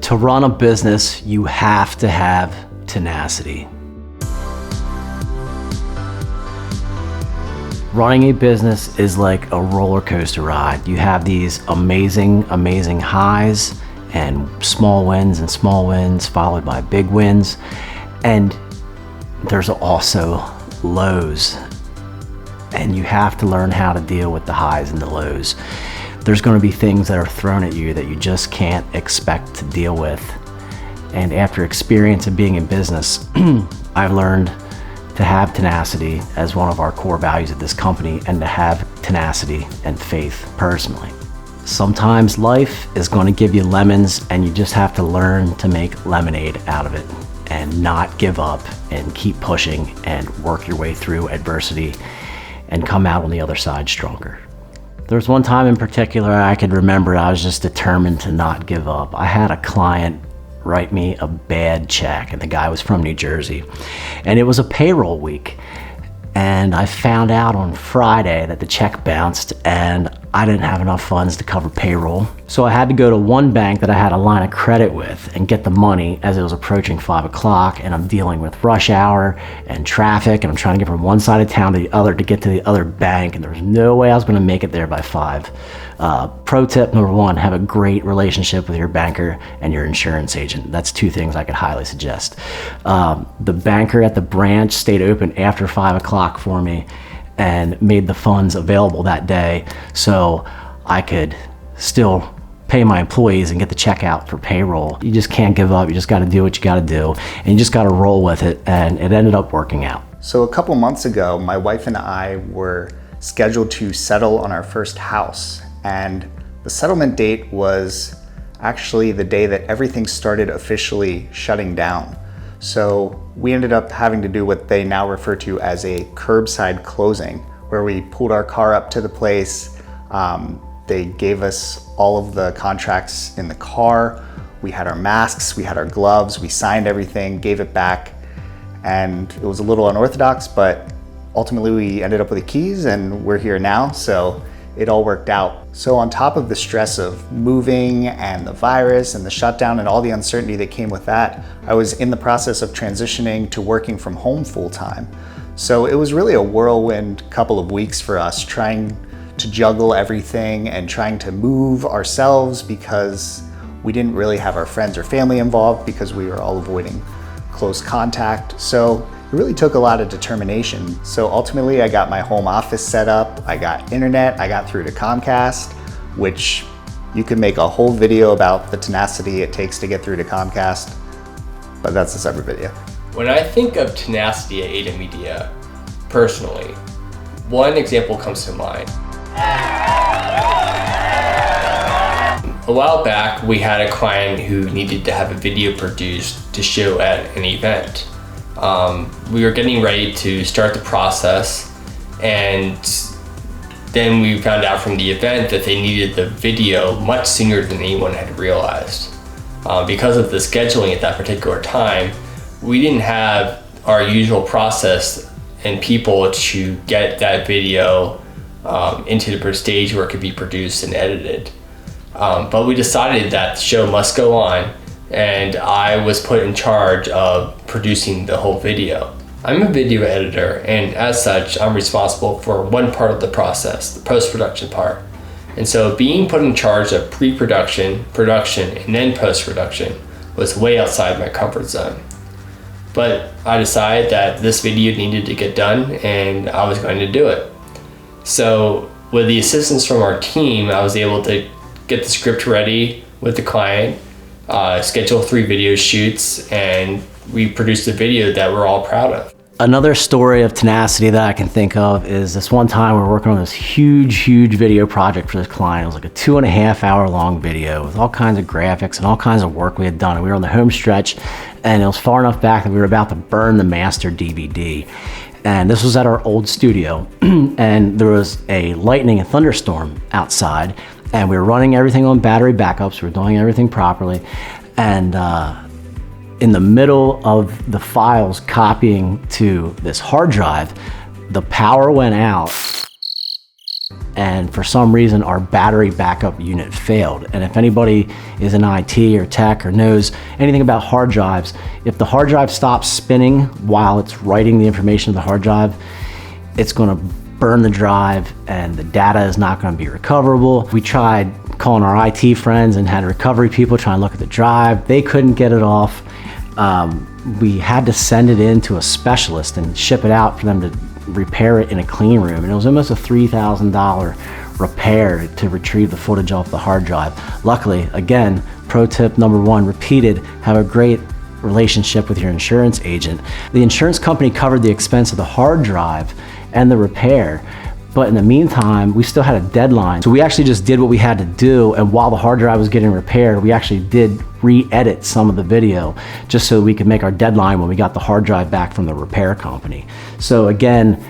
To run a business, you have to have tenacity. Running a business is like a roller coaster ride. You have these amazing, amazing highs and small wins followed by big wins. And there's also lows. And you have to learn how to deal with the highs and the lows. There's going to be things that are thrown at you that you just can't expect to deal with. And after experience of being in business, I've learned to have tenacity as one of our core values of this company, and to have tenacity and faith personally. Sometimes life is going to give you lemons, and you just have to learn to make lemonade out of it and not give up and keep pushing and work your way through adversity and come out on the other side stronger. There's one time in particular I could remember I was just determined to not give up. I had a client write me a bad check, and the guy was from New Jersey, and it was a payroll week, and I found out on Friday that the check bounced and I didn't have enough funds to cover payroll. So I had to go to one bank that I had a line of credit with and get the money as it was approaching 5 o'clock, and I'm dealing with rush hour and traffic, and I'm trying to get from one side of town to the other to get to the other bank, and there was no way I was going to make it there by 5. Pro tip number 1, have a great relationship with your banker and your insurance agent. That's 2 things I could highly suggest. The banker at the branch stayed open after 5 o'clock for me and made the funds available that day so I could still pay my employees and get the check out for payroll. You just can't give up. You just got to do what you got to do, and you just got to roll with it, and it ended up working out. So a couple months ago, my wife and I were scheduled to settle on our first house, and the settlement date was actually the day that everything started officially shutting down. So we ended up having to do what they now refer to as a curbside closing, where we pulled our car up to the place. They gave us all of the contracts in the car. We had our masks, we had our gloves, we signed everything, gave it back, and it was a little unorthodox, but ultimately we ended up with the keys and we're here now, so it all worked out. So on top of the stress of moving and the virus and the shutdown and all the uncertainty that came with that, I was in the process of transitioning to working from home full time. So it was really a whirlwind couple of weeks for us, trying to juggle everything and trying to move ourselves because we didn't really have our friends or family involved because we were all avoiding close contact. So it really took a lot of determination. So ultimately I got my home office set up, I got internet, I got through to Comcast, which you could make a whole video about the tenacity it takes to get through to Comcast, but that's a separate video. When I think of tenacity at Ada Media, personally, one example comes to mind. A while back, we had a client who needed to have a video produced to show at an event. We were getting ready to start the process, and then we found out from the event that they needed the video much sooner than anyone had realized. Because of the scheduling at that particular time, we didn't have our usual process and people to get that video into the stage where it could be produced and edited. But we decided that the show must go on, and I was put in charge of producing the whole video. I'm a video editor, and as such, I'm responsible for one part of the process, the post-production part. And so being put in charge of pre-production, production, and then post-production was way outside my comfort zone. But I decided that this video needed to get done, and I was going to do it. So with the assistance from our team, I was able to get the script ready with the client, schedule 3 video shoots, and we produced a video that we're all proud of. Another story of tenacity that I can think of is this one time we were working on this huge video project for this client. It was like a 2.5 hour long video with all kinds of graphics and all kinds of work we had done. And we were on the home stretch, and it was far enough back that we were about to burn the master DVD. And this was at our old studio, and there was a lightning and thunderstorm outside, and we were running everything on battery backups. We were doing everything properly, and in the middle of the files copying to this hard drive, the power went out, and for some reason our battery backup unit failed. And if anybody is in IT or tech or knows anything about hard drives, if the hard drive stops spinning while it's writing the information to the hard drive, it's going to burn the drive and the data is not going to be recoverable. We tried calling our IT friends and had recovery people try and look at the drive. They couldn't get it off. We had to send it in to a specialist and ship it out for them to repair it in a clean room. And it was almost a $3,000 repair to retrieve the footage off the hard drive. Luckily, again, pro tip number one, repeated, have a great relationship with your insurance agent. The insurance company covered the expense of the hard drive and the repair, but in the meantime, we still had a deadline. So we actually just did what we had to do, and while the hard drive was getting repaired, we actually did re-edit some of the video just so we could make our deadline when we got the hard drive back from the repair company. So again,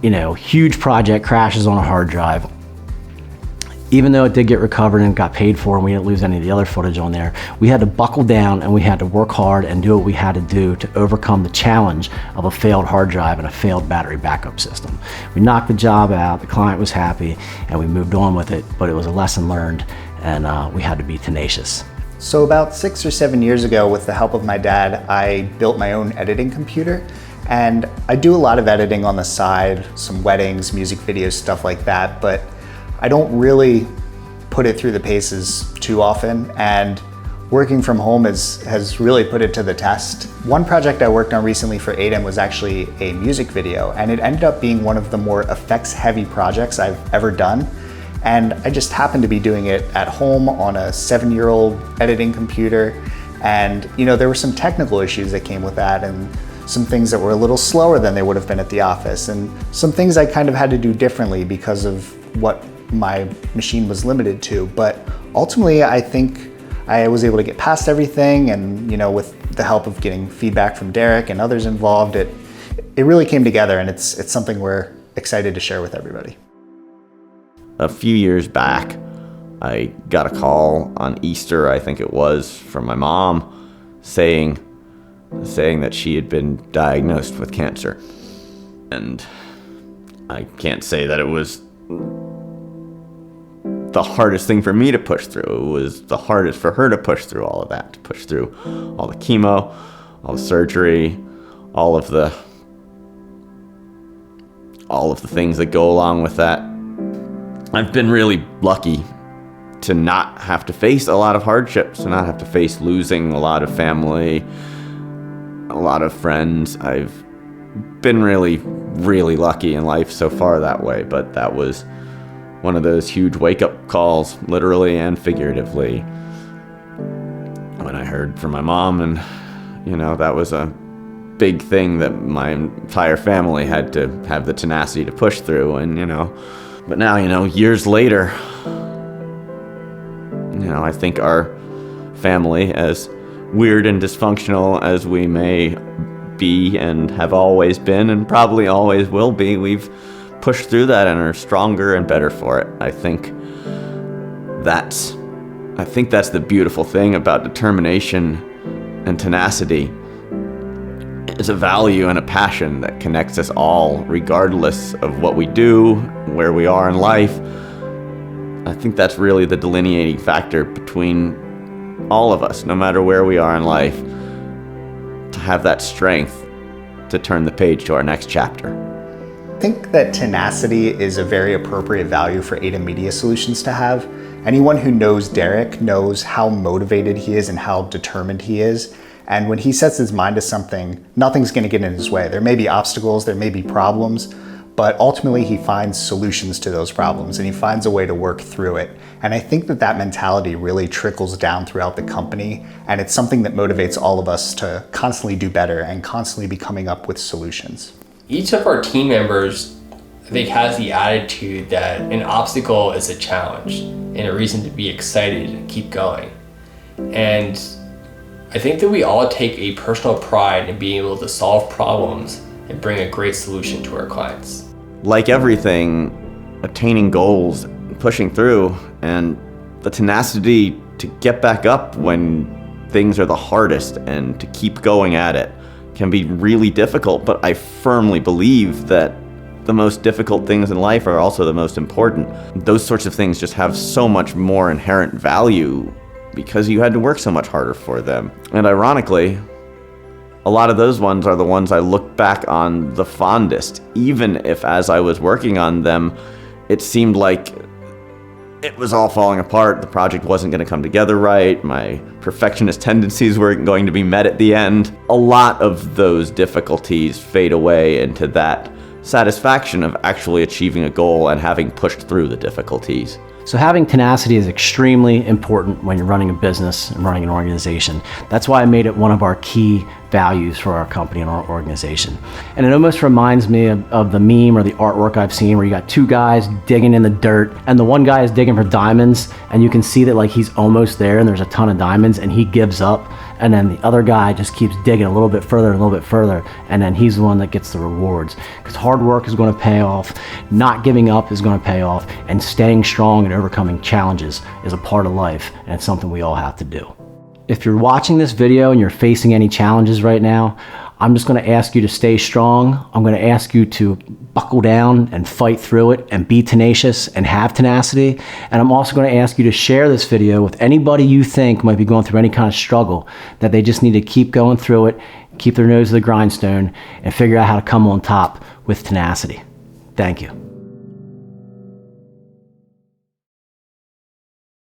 you know, huge project crashes on a hard drive. Even though it did get recovered and got paid for and we didn't lose any of the other footage on there, we had to buckle down and we had to work hard and do what we had to do to overcome the challenge of a failed hard drive and a failed battery backup system. We knocked the job out, the client was happy, and we moved on with it, but it was a lesson learned, and we had to be tenacious. So about 6 or 7 years ago, with the help of my dad, I built my own editing computer. And I do a lot of editing on the side, some weddings, music videos, stuff like that, but I don't really put it through the paces too often, and working from home has really put it to the test. One project I worked on recently for ADEM was actually a music video, and it ended up being one of the more effects-heavy projects I've ever done. And I just happened to be doing it at home on a 7-year-old editing computer. And you know, there were some technical issues that came with that, and some things that were a little slower than they would have been at the office, and some things I kind of had to do differently because of what my machine was limited to. But ultimately, I think I was able to get past everything, and you know, with the help of getting feedback from Derek and others involved, it really came together, and it's something we're excited to share with everybody. A few years back, I got a call on Easter, I think it was, from my mom saying that she had been diagnosed with cancer. And I can't say that it was the hardest thing for me to push through. It was the hardest for her to push through all of that, to push through all the chemo, all the surgery, all of the things that go along with that. I've been really lucky to not have to face a lot of hardships, to not have to face losing a lot of family, a lot of friends. I've been really, really lucky in life so far that way, but that was one of those huge wake-up calls, literally and figuratively, when I heard from my mom. And you know, that was a big thing that my entire family had to have the tenacity to push through. And you know, but now, you know, years later, you know, I think our family, as weird and dysfunctional as we may be and have always been and probably always will be, we've pushed through that and are stronger and better for it. I think that's the beautiful thing about determination and tenacity. It's a value and a passion that connects us all, regardless of what we do, where we are in life. I think that's really the delineating factor between all of us, no matter where we are in life, to have that strength to turn the page to our next chapter. I think that tenacity is a very appropriate value for ADEM Media Solutions to have. Anyone who knows Derek knows how motivated he is and how determined he is. And when he sets his mind to something, nothing's going to get in his way. There may be obstacles, there may be problems, but ultimately he finds solutions to those problems and he finds a way to work through it. And I think that that mentality really trickles down throughout the company, and it's something that motivates all of us to constantly do better and constantly be coming up with solutions. Each of our team members, I think, has the attitude that an obstacle is a challenge and a reason to be excited and keep going. And I think that we all take a personal pride in being able to solve problems and bring a great solution to our clients. Like everything, attaining goals, pushing through, and the tenacity to get back up when things are the hardest and to keep going at it can be really difficult. But I firmly believe that the most difficult things in life are also the most important. Those sorts of things just have so much more inherent value because you had to work so much harder for them. And ironically, a lot of those ones are the ones I look back on the fondest, even if as I was working on them, it seemed like it was all falling apart, the project wasn't going to come together right, my perfectionist tendencies weren't going to be met at the end. A lot of those difficulties fade away into that satisfaction of actually achieving a goal and having pushed through the difficulties. So having tenacity is extremely important when you're running a business and running an organization. That's why I made it one of our key values for our company and our organization. And it almost reminds me of the meme or the artwork I've seen where you got two guys digging in the dirt and the one guy is digging for diamonds and you can see that like he's almost there and there's a ton of diamonds and he gives up, and then the other guy just keeps digging a little bit further and a little bit further, and then he's the one that gets the rewards. Because hard work is going to pay off, not giving up is going to pay off, and staying strong and overcoming challenges is a part of life, and it's something we all have to do. If you're watching this video and you're facing any challenges right now, I'm just going to ask you to stay strong. I'm going to ask you to buckle down and fight through it and be tenacious and have tenacity. And I'm also going to ask you to share this video with anybody you think might be going through any kind of struggle, that they just need to keep going through it, keep their nose to the grindstone, and figure out how to come on top with tenacity. Thank you.